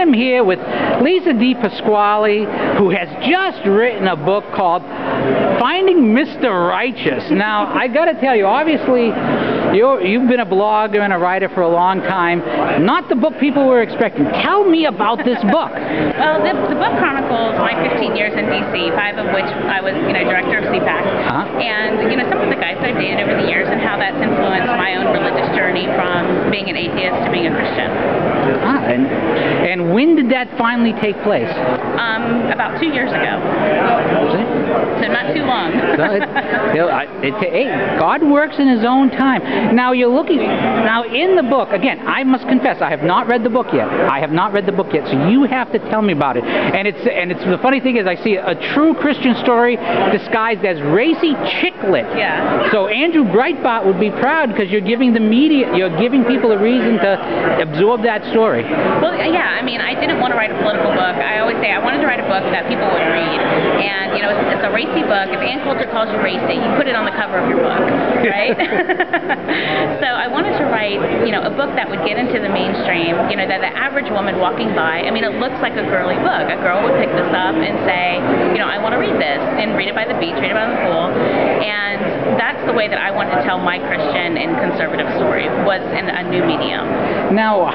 am here with Lisa Dipasquale, who has just written a book called Finding Mr. Righteous. Now, I got to tell you, obviously, you've been a blogger and a writer for a long time. Not the book people were expecting. Tell me about this book. Well, the book chronicles my 15 years in D.C., 5 of which I was, director of CPAC. And, some of the guys that I've dated over the years and how that's influenced my own religious journey from being an atheist to being a Christian. And when did that finally take place? About 2 years ago. So not too long. Hey, God works in His own time. Now you're looking. Now in the book, again, I must confess, I have not read the book yet. So you have to tell me about it. And it's the funny thing is, I see a true Christian story disguised as racy chick lit. Yeah. So Andrew Breitbart would be proud because you're giving the media, you're giving people a reason to absorb that story. Well, yeah. I didn't want to write a political book. I always say I wanted to write a book that people would read. And it's a racy book. If Ann Coulter calls you racy, you put it on the cover of your book, right? So I wanted to write, a book that would get into the mainstream, that the average woman walking by, it looks like a girly book. A girl would pick this up and say, I want to read this, and read it by the beach, read it by the pool. And that's the way that I wanted to tell my Christian and conservative story, was in a new medium. Now,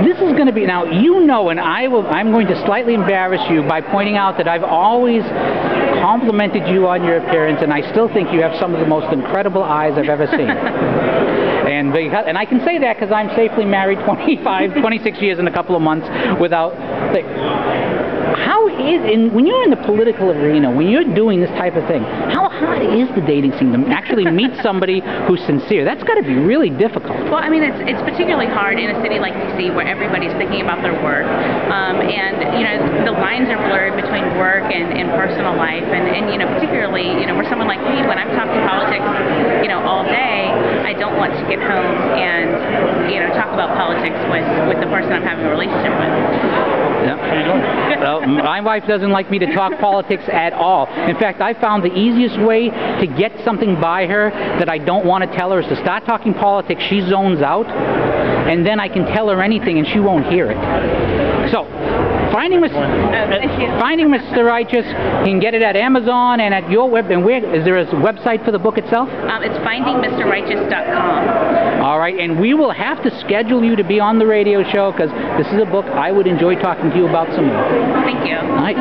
this is going to be, and I'm going to slightly embarrass you by pointing out that I've always complimented you on your appearance, and I still think you have some of the most incredible eyes I've ever seen. And I can say that because I'm safely married 26 years in a couple of months without... when you're in the political arena, when you're doing this type of thing, how hard is the dating scene to actually meet somebody who's sincere? That's got to be really difficult. Well, it's particularly hard in a city like D.C. where everybody's thinking about their work. The lines are blurred between work and personal life. And particularly, for someone like me, when I'm talking politics, all day, I don't want to get home and, talk about politics with the person I'm having a relationship with. Yeah. Well, my wife doesn't like me to talk politics at all. In fact, I found the easiest way to get something by her that I don't want to tell her is to start talking politics. She zones out, and then I can tell her anything and she won't hear it. So, Finding Mr. Righteous, you can get it at Amazon and at your web. And is there a website for the book itself? It's findingmrrighteous.com. All right, and we will have to schedule you to be on the radio show because this is a book I would enjoy talking to you about some more. Thank you. All right.